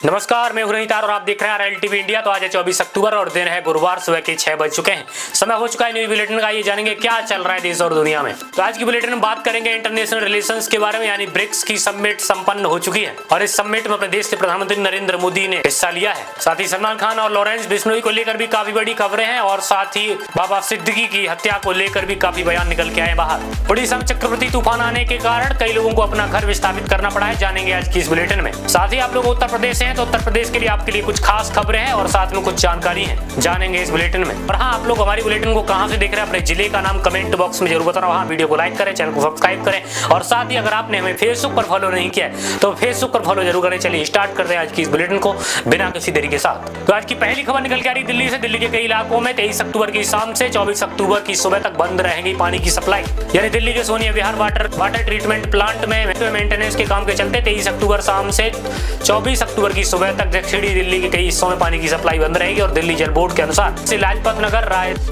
नमस्कार, मैं हूं रहीतार और आप देख रहे हैं RLTV इंडिया। तो आज है 24 अक्टूबर और दिन है गुरुवार, सुबह के 6 बज चुके हैं। समय हो चुका है न्यूज बुलेटिन का। ये जानेंगे क्या चल रहा है देश और दुनिया में। तो आज की बुलेटिन में बात करेंगे इंटरनेशनल रिलेशंस के बारे में, यानी ब्रिक्स की समिट संपन्न हो चुकी है और इस समिट में अपने देश के प्रधानमंत्री नरेंद्र मोदी ने हिस्सा लिया है। साथ ही सलमान खान और लॉरेंस बिश्नोई को लेकर भी काफी बड़ी खबरें हैं और साथ ही बाबा सिद्दीकी की हत्या को लेकर भी काफी बयान निकल के आए बाहर। उड़ीसा में चक्रवाती तूफान आने के कारण कई लोगों को अपना घर विस्थापित करना पड़ा है, जानेंगे आज की इस बुलेटिन में। साथ ही आप लोग उत्तर प्रदेश से हैं तो उत्तर प्रदेश के लिए आपके लिए कुछ खास खबरें हैं और साथ में कुछ जानकारी है, जानेंगे इस बुलेटिन में। और हाँ, आप लोग हमारी बुलेटिन को कहां से देख रहे हैं, अपने जिले का नाम कमेंट बॉक्स में जरूर बताना। वहां वीडियो को लाइक करें, चैनल को सब्सक्राइब करें और साथ ही अगर आपने हमें फेसबुक पर फॉलो नहीं किया है तो फेसबुक पर फॉलो जरूर करें। चलिए स्टार्ट करते हैं आज की इस बुलेटिन को बिना किसी देरी के साथ। तो आज की पहली खबर निकल के आ रही दिल्ली से। दिल्ली के कई इलाकों में 23 अक्टूबर की शाम से 24 अक्टूबर की सुबह तक बंद रहेगी पानी की सप्लाई। यानी दिल्ली के सोनिया विहार वाटर ट्रीटमेंट प्लांट में मेंटेनेंस के काम के चलते 23 अक्टूबर शाम से 24 अक्टूबर की सुबह तक दक्षिणी दिल्ली के कई हिस्सों में पानी की सप्लाई बंद रहेगी। और दिल्ली जल बोर्ड के अनुसार लाजपत नगर,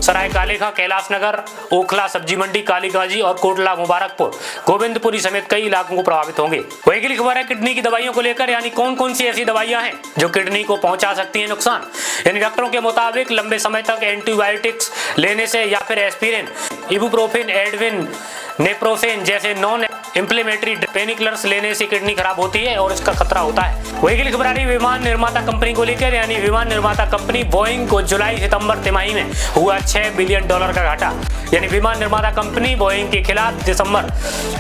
सराय कालेखा, कैलाश नगर, ओखला, सब्जी मंडी, कालीगाजी और कोटला, मुबारकपुर, गोविंदपुरी समेत कई इलाकों को प्रभावित होंगे। वही अगली खबर है किडनी की दवाइयों को लेकर, यानी कौन कौन सी ऐसी दवाइयां हैं जो किडनी को पहुंचा सकती है नुकसान। यानी डॉक्टरों के मुताबिक लंबे समय तक एंटीबायोटिक्स लेने से या फिर एस्पिरिन, इबुप्रोफेन, एडविन, नेप्रोफेन जैसे नॉन इंफ्लेमेटरी पेनिकिलर्स लेने से किडनी खराब होती है और इसका खतरा होता है। वही अगली खबर आ रही विमान निर्माता कंपनी को लेकर, यानी विमान निर्माता कंपनी बोइंग को जुलाई-सितंबर तिमाही में हुआ $6 बिलियन का घाटा। यानी विमान निर्माता कंपनी बोइंग के खिलाफ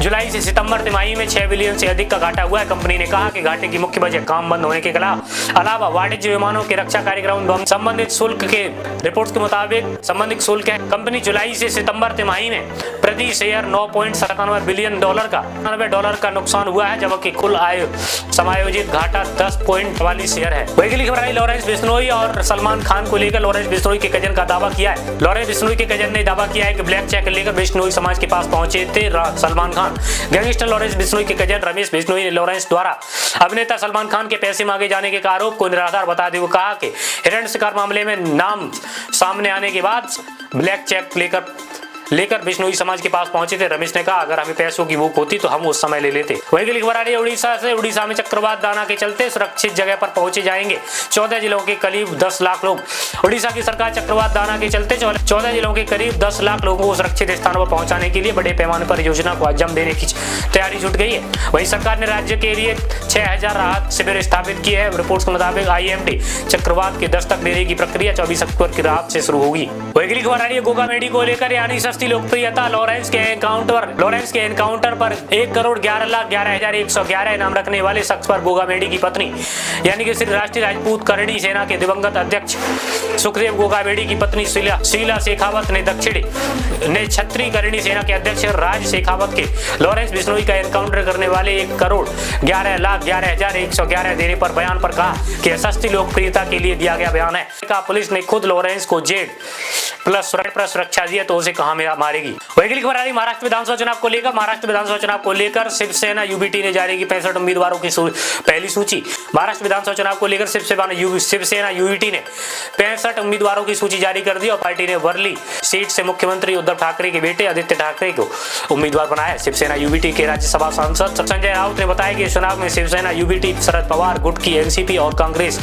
जुलाई से सितंबर तिमाही में 6 बिलियन से अधिक का घाटा हुआ है। कंपनी ने कहा कि घाटे की मुख्य वजह काम बंद होने के अलावा वाणिज्य विमानों के रक्षा कार्यक्रम संबंधित शुल्क के रिपोर्ट्स के मुताबिक संबंधित शुल्क है। कंपनी जुलाई से सितंबर तिमाही में प्रति शेयर $9.97 बिलियन का $90 का नुकसान हुआ है, जबकि कुल आय समायोजित घाटा 10.44 शेयर है। वही अगली खबर आई लॉरेंस बिश्नोई और सलमान खान को लेकर। लॉरेंस बिश्नोई के कजन का दावा किया है। लॉरेंस बिश्नोई के कजन ने दावा किया है कि ब्लैक चेक लेकर बिश्नोई समाज के पास पहुंचे थे सलमान खान। गैंगस्टर लॉरेंस बिश्नोई के कजन रमेश बिश्नोई ने लॉरेंस द्वारा अभिनेता सलमान खान के पैसे मांगे जाने के आरोप को निराधार बताते हुए कहा कि हिरण शिकार मामले में नाम सामने आने के बाद ब्लैक चेक लेकर बिश्नोई समाज के पास पहुंचे थे। रमेश ने कहा अगर हमें पैसों की भूख होती तो हम उस समय ले लेते। वही अगली खबर आ रही है उड़ीसा से। उड़ीसा में चक्रवात दाना के चलते सुरक्षित जगह पर पहुंचे जाएंगे 14 जिलों के करीब 10 लाख लोग। उड़ीसा की सरकार चक्रवात दाना के चलते 14 जिलों के करीब 10 लाख लोगों को सुरक्षित स्थानों पर पहुंचाने के लिए बड़े पैमाने पर योजना को अंजाम देने की तैयारी जुट गई है। वही सरकार ने राज्य के लिए 6000 राहत शिविर स्थापित किए हैं। रिपोर्ट्स के मुताबिक IMD चक्रवात के दस्तक देने की प्रक्रिया 24 अक्टूबर की रात से शुरू होगी। वही अगली खबर आ रही है गोगामेडी को लेकर, यानी सस्ती लोकप्रियता। लॉरेंस के एनकाउंटर पर 1,11,11,111 इनाम रखने वाले शख्स पर गोगामेडी की पत्नी, यानी कि श्री राष्ट्रीय राजपूत करणी सेना के दिवंगत अध्यक्ष सुखदेव गोगामेडी की पत्नी शीला शेखावत ने छत्री करणी सेना के अध्यक्ष राज शेखावत के लॉरेंस बिश्नोई का एनकाउंटर करने वाले 1,11,11,111 देने पर बयान पर कहा कि सस्ती लोकप्रियता के लिए दिया गया बयान है। पुलिस ने खुद लॉरेंस को जेड प्लस सुरक्षा दी तो उसे कहां मारेगी। वही अगली खबर आ रही महाराष्ट्र विधानसभा चुनाव को लेकर। महाराष्ट्र विधानसभा चुनाव को लेकर शिवसेना UBT ने जारी की 65 उम्मीदवारों की पहली सूची। महाराष्ट्र विधानसभा चुनाव को लेकर शिवसेना UBT ने 65 उम्मीदवारों की सूची जारी कर दी और पार्टी ने वर्ली सीट से मुख्यमंत्री उद्धव ठाकरे के बेटे आदित्य ठाकरे को उम्मीदवार बनाया। शिवसेना UBT के राज्यसभा सांसद संजय राउत ने बताया कि इस चुनाव में शिवसेना UBT शरद पवार गुट की NCP और कांग्रेस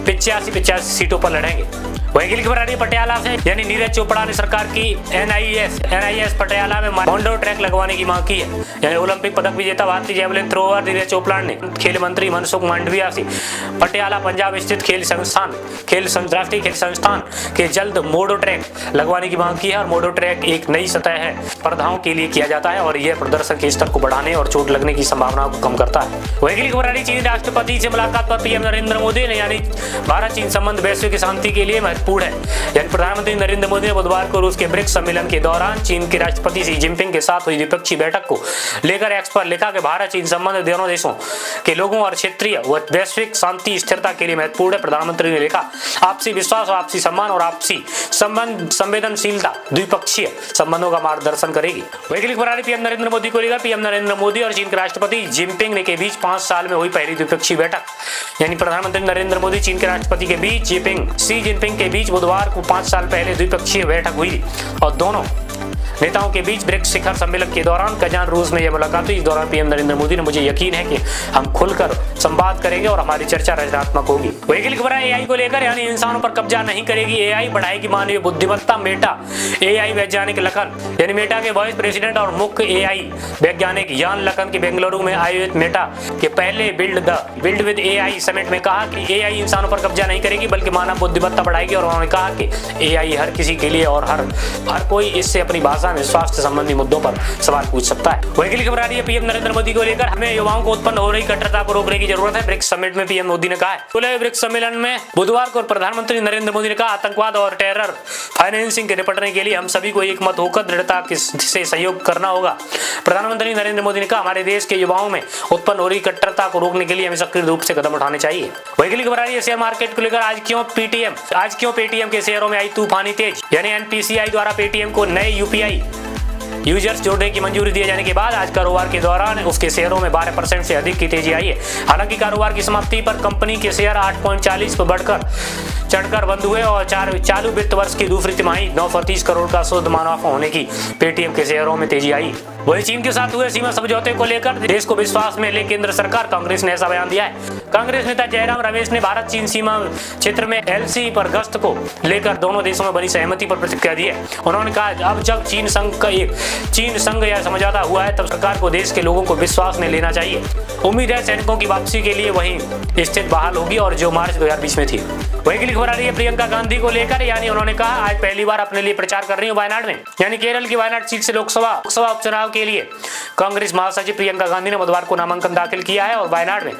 85 सीटों पर लड़ेंगे। वही अगली खबर आ रही है पटियाला से, यानी नीरज चोपड़ा ने सरकार की NIS पटियाला में माउंडो ट्रैक लगवाने की मांग की है। यानी ओलंपिक पदक विजेता भारतीय जेवलिन थ्रोअर नीरज चोपड़ा ने खेल मंत्री मनसुख मांडविया से पटियाला पंजाब स्थित राष्ट्रीय खेल संस्थान के जल्द मोडो ट्रैक लगवाने की मांग की है। और मोडो ट्रैक एक नई सतह है स्पर्धाओं के लिए किया जाता है और यह प्रदर्शन के स्तर को बढ़ाने और चोट लगने की संभावना को कम करता है। वही अगली खबर आ रही चीनी राष्ट्रपति से मुलाकात पर PM नरेंद्र मोदी ने, यानी भारत चीन संबंध वैश्विक शांति के लिए महत्वपूर्ण है। यानी प्रधानमंत्री नरेंद्र मोदी ने बुधवार को रूस के ब्रिक्स सम्मेलन के दौरान चीन के राष्ट्रपति शी जिनपिंग के साथ हुई द्विपक्षीय बैठक को लेकर एक्स पर लिखा कि भारत चीन संबंध दोनों देशों के लोगों और क्षेत्रीय व वैश्विक शांति स्थिरता के लिए महत्वपूर्ण है। प्रधानमंत्री ने लिखा आपसी विश्वास, आपसी सम्मान और आपसी संवेदनशीलता द्विपक्षीय संबंधों का मार्गदर्शन करेगी। वही अगली खबर आ रही PM नरेंद्र मोदी को लेकर। PM नरेंद्र मोदी और चीन के राष्ट्रपति जिनपिंग के बीच 5 साल में हुई पहली द्विपक्षीय बैठक। यानी प्रधानमंत्री नरेंद्र मोदी चीन के राष्ट्रपति के बीच शी जिनपिंग के बीच बुधवार को 5 साल पहले द्विपक्षीय बैठक हुई और दोनों नेताओं के बीच ब्रिक्स शिखर सम्मेलन के दौरान कजान रूस में यह मुलाकात हुई। इस दौरान पीएम नरेंद्र मोदी ने मुझे यकीन है कि हम खुलकर संवाद करेंगे और हमारी चर्चा रचनात्मक होगी। वही खबर है एआई को लेकर, यानी इंसानों पर कब्जा नहीं करेगी एआई, बढ़ाएगी मानवीय बुद्धिमत्ता। मेटा एआई वैज्ञानिक लखन यानी मेटा के वाइस प्रेसिडेंट और मुख्य एआई वैज्ञानिक यान लखन के बेंगलुरु में आयोजित मेटा के पहले बिल्ड विद एआई समिट में कहा कि एआई इंसानों पर कब्जा नहीं करेगी बल्कि मानव बुद्धिमत्ता बढ़ाएगी। और उन्होंने कहा कि एआई हर किसी के लिए और हर कोई इससे अपनी भाषा में स्वास्थ्य संबंधी मुद्दों पर सवाल पूछ सकता है। वही खबर आ रही है पीएम नरेंद्र मोदी को लेकर, हमें युवाओं को उत्पन्न हो रही कट्टरता को रोकने की जरूरत है, ब्रिक्स समिट में पीएम मोदी ने कहा है। खुले ब्रिक्स सम्मेलन में बुधवार को प्रधानमंत्री नरेंद्र मोदी ने कहा, आतंकवाद और टेरर फाइनेंसिंग के निपटने के लिए हम सभी को एक मत होकर दृढ़ता से सहयोग करना होगा। प्रधानमंत्री नरेंद्र मोदी ने कहा, हमारे देश के युवाओं में उत्पन्न हो रही कट्टरता को रोकने के लिए हमें सक्रिय रूप से कदम उठाने चाहिए। वही खबर आ रही है शेयर मार्केट को लेकर, आज क्यों पेटीएम के शेयरों में आई तूफानी तेज, यानी एनपीसीआई द्वारा पेटीएम को नए यूपीआई यूजर्स जोड़ने की मंजूरी दिए जाने के बाद आज कारोबार के दौरान उसके शेयरों में 12% से अधिक की तेजी आई है। हालांकि कारोबार की समाप्ति पर कंपनी के शेयर 8.40 पर चढ़कर बंद हुए और चालू वित्त वर्ष की दूसरी तिमाही 930 करोड़ का शुद्ध मुनाफा होने की पेटीएम के शेयरों में तेजी आई। वही चीन के साथ हुए सीमा समझौते को लेकर देश को विश्वास में ले केंद्र सरकार, कांग्रेस ने ऐसा बयान दिया है। कांग्रेस नेता जयराम रमेश ने भारत चीन सीमा क्षेत्र में एलसी पर गश्त को लेकर दोनों देशों में बनी सहमति पर प्रतिक्रिया दी है। उन्होंने कहा, अब जब चीन संघ या समझौता हुआ है तब सरकार को देश के लोगों को विश्वास में लेना चाहिए। उम्मीद है सैनिकों की वापसी के लिए वही स्थिति बहाल होगी और जो मार्च 2020 में थी। वही खबर आ रही है प्रियंका गांधी को लेकर, यानी उन्होंने कहा, आज पहली बार अपने लिए प्रचार कर रही हूँ वायनाड में, यानी केरल की वायनाड सीट से लोकसभा उपचुनाव के लिए कांग्रेस महासचिव प्रियंका गांधी ने बुधवार को नामांकन दाखिल किया है। और वायनाड में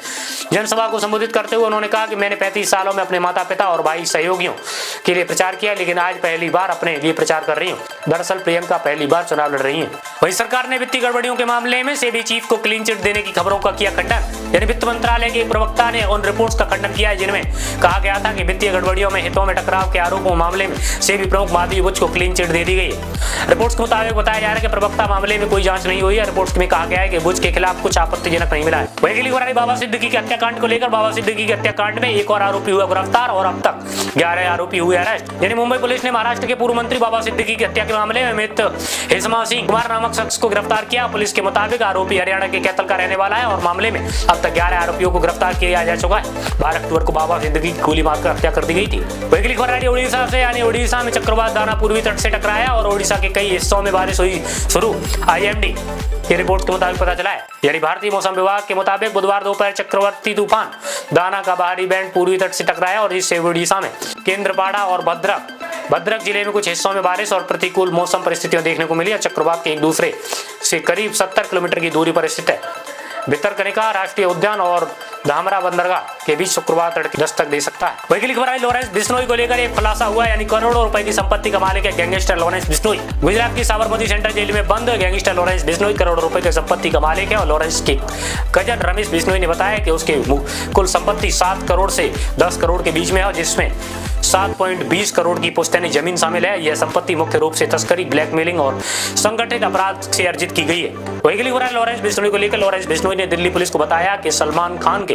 जनसभा को संबोधित करते हुए उन्होंने कहा कि मैंने 35 सालों में अपने माता पिता और भाई सहयोगियों के लिए प्रचार किया, लेकिन आज पहली बार अपने लिए प्रचार कर रही हूँ। दरअसल प्रियंका पहली बार चुनाव लड़ रही है। वही सरकार ने वित्तीय गड़बड़ियों के मामले में सेबी चीफ को क्लीन चिट देने की खबरों का किया खंडन, यानी वित्त मंत्रालय के एक प्रवक्ता ने उन रिपोर्ट्स का खंडन किया है जिनमें कहा गया था कि वित्तीय गड़बड़ियों में हितों में टकराव के आरोपों मामले में सेबी प्रमुख माधवी बुच को क्लीन चिट दे दी गई है। रिपोर्ट्स के मुताबिक बताया जा रहा है कि प्रवक्ता मामले में कोई जांच नहीं हुई है। रिपोर्ट्स में कहा गया है कि बुच के खिलाफ कुछ आपत्तिजनक नहीं मिला है। वही खबर बाबा सिद्दीकी के हत्याकांड को लेकर, बाबा सिद्दीकी के हत्याकांड में एक और आरोपी हुआ गिरफ्तार और अब तक 11 आरोपी हुए अरेस्ट। यानी मुंबई पुलिस ने महाराष्ट्र के पूर्व मंत्री बाबा सिद्दीकी की हत्या के मामले में अमित हेसमा सिंह कुमार नामक शख्स को गिरफ्तार किया। पुलिस के मुताबिक आरोपी हरियाणा के कैथल का रहने वाला है और मामले में अब तक 11 आरोपियों को गिरफ्तार किया जा चुका है। 12 अक्टूबर को बाबा सिद्दीकी की गोली मारकर हत्या कर दी गई थी। वही खबर है उड़ीसा से, यानी उड़ीसा में चक्रवात दाना पूर्वी तट से टकराया और उड़ीसा के कई हिस्सों में बारिश हुई शुरू। आईएमडी की रिपोर्ट के मुताबिक पता चला है, यानी भारतीय मौसम विभाग के मुताबिक बुधवार दोपहर चक्रवर्ती तूफान दाना का बाहरी बैंड पूर्वी तट से टकराया और इससे उड़ीसा में केंद्रपाड़ा और भद्रक जिले में कुछ हिस्सों में बारिश और प्रतिकूल मौसम परिस्थितियां देखने को मिली। चक्रवात के एक दूसरे से करीब 70 किलोमीटर की दूरी पर स्थित है। भितरकनिका राष्ट्रीय उद्यान और धामरा बंदरगाह के बीच शुक्रवार तड़के दस्तक दे सकता है। वही खबर आई लॉरेंस बिश्नोई को लेकर एक खुलासा हुआ, यानी करोड़ों रुपए की संपत्ति का मालिक है गैंगस्टर लॉरेंस बिश्नोई। गुजरात की साबरमती सेंट्रल जेल में बंद गैंगस्टर लॉरेंस बिश्नोई करोड़ों रुपए की संपत्ति का मालिक है। और लॉरेंस के कजन रमेश बिश्नोई ने बताया कि उसके कुल संपत्ति 7 करोड़ से 10 करोड़ के बीच में है, जिसमें 7.20 करोड़ की पुश्तैनी जमीन शामिल है। यह संपत्ति मुख्य रूप से तस्करी, ब्लैकमेलिंग और संगठित अपराध से अर्जित की गई है। वही खबर है लॉरेंस बिश्नोई को लेकर, लॉरेंस बिश्नोई ने दिल्ली पुलिस को बताया कि सलमान खान के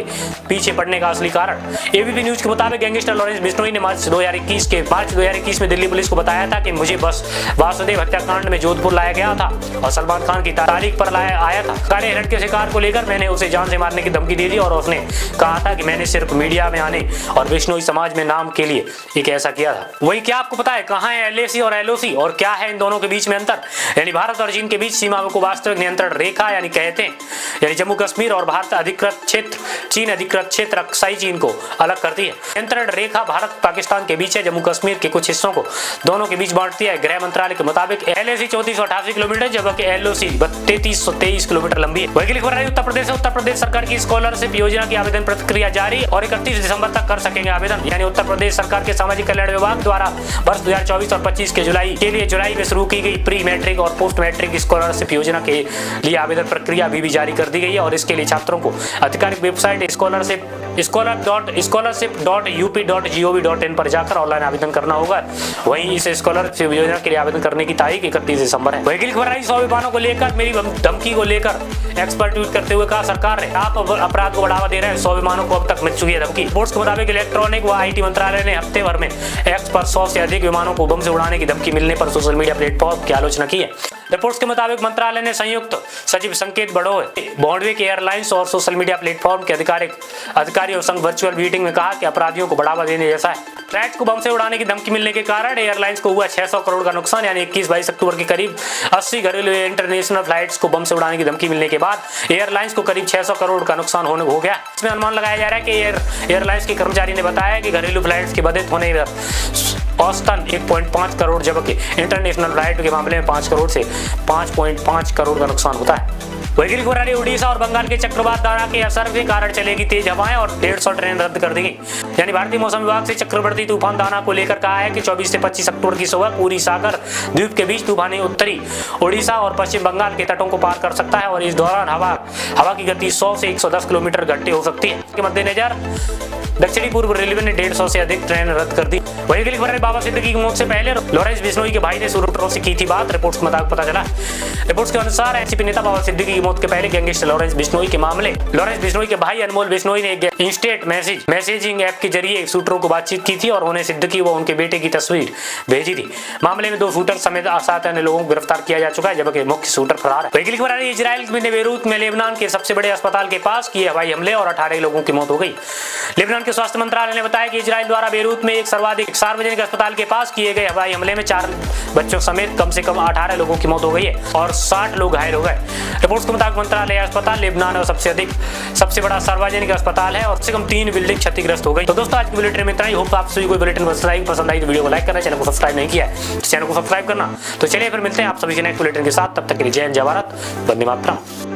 पीछे पड़ने का असली कारण। एबीपी न्यूज के मुताबिक गैंगस्टर लॉरेंस बिश्नोई ने मार्च 2021 में दिल्ली पुलिस को बताया था कि मुझे बस वासुदेव हत्याकांड में जोधपुर लाया गया था और सलमान खान की तारीख पर आया था। काले हिरण के शिकार को लेकर मैंने उसे जान से मारने की धमकी दे दी और उसने कहा था कि मैंने सिर्फ मीडिया में आने और बिश्नोई समाज में नाम के लिए एक ऐसा किया था। वही क्या आपको पता है कहाँ है एलएसी और एलओसी और क्या है इन दोनों के बीच में अंतर? यानी भारत और चीन के बीच सीमा को वास्तविक नियंत्रण रेखा यानी कहते हैं, यानी जम्मू कश्मीर और भारत अधिकृत क्षेत्र, चीन अधिकृत क्षेत्र अक्साई चीन को अलग करती है। नियंत्रण रेखा भारत पाकिस्तान के बीच है, जम्मू कश्मीर के कुछ हिस्सों को दोनों के बीच बांटती है। गृह मंत्रालय के मुताबिक एलएसी 3488 किलोमीटर जबकि एलओसी 3323 किलोमीटर लंबी है। वही खबर है उत्तर प्रदेश सरकार की स्कॉलरशिप योजना की आवेदन प्रक्रिया जारी और 31 दिसंबर तक कर सकेंगे आवेदन। यानी उत्तर प्रदेश सरकार के सामाजिक कल्याण विभाग द्वारा वर्ष 2024 और 25 के जुलाई में शुरू की गई प्री मैट्रिक और पोस्ट मैट्रिक स्कॉलरशिप योजना के लिए आवेदन प्रक्रिया भी जारी कर दी गई है और इसके लिए छात्रों को आधिकारिक वेबसाइट स्कॉलरशिप scholarship.up.gov.in पर जाकर ऑनलाइन आवेदन करना होगा। वहीं इस स्कॉलरशिप योजना के लिए आवेदन करने की तारीख 31 दिसंबर है। वही खबर आई 100 विमानों को लेकर मेरी धमकी को लेकर एक्सपर्ट ट्वीट करते हुए कहा सरकार ने आप अपराध को बढ़ावा दे रहे हैं, 100 विमानों को अब तक मिल चुकी है धमकी। रिपोर्ट्स के मुताबिक इलेक्ट्रॉनिक व IT मंत्रालय ने हफ्ते भर में एक्स पर 100 से अधिक विमानों को बम से उड़ाने की धमकी मिलने पर सोशल मीडिया प्लेटफॉर्म की आलोचना की है। रिपोर्ट्स के मुताबिक मंत्रालय ने संयुक्त सचिव संकेत बड़ोए, बॉन्डविक एयरलाइंस और सोशल मीडिया प्लेटफॉर्म के अधिकारियों संग वर्चुअल मीटिंग में कहा कि अपराधियों को बढ़ावा देने जैसा है। फ्लाइट्स को बम से उड़ाने की धमकी मिलने के कारण एयरलाइंस को हुआ 600 करोड़ का नुकसान, यानी 21-22 अक्टूबर के करीब 80 घरेलू इंटरनेशनल फ्लाइट्स को बम से उड़ाने की धमकी मिलने के बाद एयरलाइंस को करीब 600 करोड़ का नुकसान हो गया। इसमें अनुमान लगाया जा रहा है कि एयरलाइंस के कर्मचारी ने बताया कि घरेलू फ्लाइट्स के बाधित होने औसतन 1.5 करोड़, जबकि इंटरनेशनल फ्लाइट के मामले में 5 करोड़ से 5.5 करोड़ का नुकसान होता है। वही खबर आ रही उड़ीसा और बंगाल के चक्रवात दाना के असर के कारण चलेगी तेज हवाएं और 150 ट्रेन रद्द कर दी गई। यानी भारतीय मौसम विभाग से चक्रवर्ती तूफान दाना को लेकर कहा है कि 24 से 25 अक्टूबर की सुबह पूरी सागर द्वीप के बीच तूफानी उत्तरी उड़ीसा और पश्चिम बंगाल के तटों को पार कर सकता है और इस दौरान हवा की गति 100 से 110 किलोमीटर घंटे हो सकती है। इसके मद्देनजर दक्षिणी पूर्व रेलवे ने 150 से अधिक ट्रेन रद्द कर दी। वही अगली खबर है बाबा सिद्दीकी की मौत से पहले लॉरेंस बिश्नोई के भाई ने सूरजपुर से की थी बात। रिपोर्ट्स के मुताबिक पता चला। रिपोर्ट्स के अनुसार एनसीपी नेता बाबा सिद्दीकी की मौत के पहले गैंगस्टर लॉरेंस बिश्नोई के मामले लॉरेंस बिश्नोई के भाई अनमोल बिश्नोई ने इंस्टेंट मैसेजिंग ऐप के जरिए शूटरों को बातचीत की थी और उन्हें सिद्दीकी व उनके बेटे की तस्वीर भेजी थी। मामले में 2 शूटर समेत 7 अन्य लोगों को गिरफ्तार किया जा चुका है, जबकि मुख्य शूटर फरार है। वही अगली खबर है इजराइल ने बेरूत में लेबनान के सबसे बड़े अस्पताल के पास किए हवाई हमले और 18 लोगों की मौत हो गई। लेबनान के स्वास्थ्य मंत्रालय ने बताया कि इजराइल द्वारा बेरूत में एक सर्वाधिक सार्वजनिक अस्पताल के पास किए गए हवाई हमले में 4 बच्चों समेत कम से कम 18 लोगों की मौत हो गई है और 60 लोग घायल हो गए। रिपोर्ट्स के मुताबिक मंत्रालय अस्पताल लेबनान और सबसे बड़ा सार्वजनिक अस्पताल है और कम से कम 3 बिल्डिंग क्षतिग्रस्त हो गई। तो दोस्तों आज की बुलेटिन में इतना ही। होप आप सभी को बुलेटिन पसंद आई तो वीडियो को लाइक करना, चैनल को सब्सक्राइब नहीं किया है तो चैनल को सब्सक्राइब करना। तो चलिए फिर मिलते हैं आप सभी के नेक्स्ट बुलेटिन के साथ। तब तक के लिए जय हिंद, जय भारत, वंदे मातरम।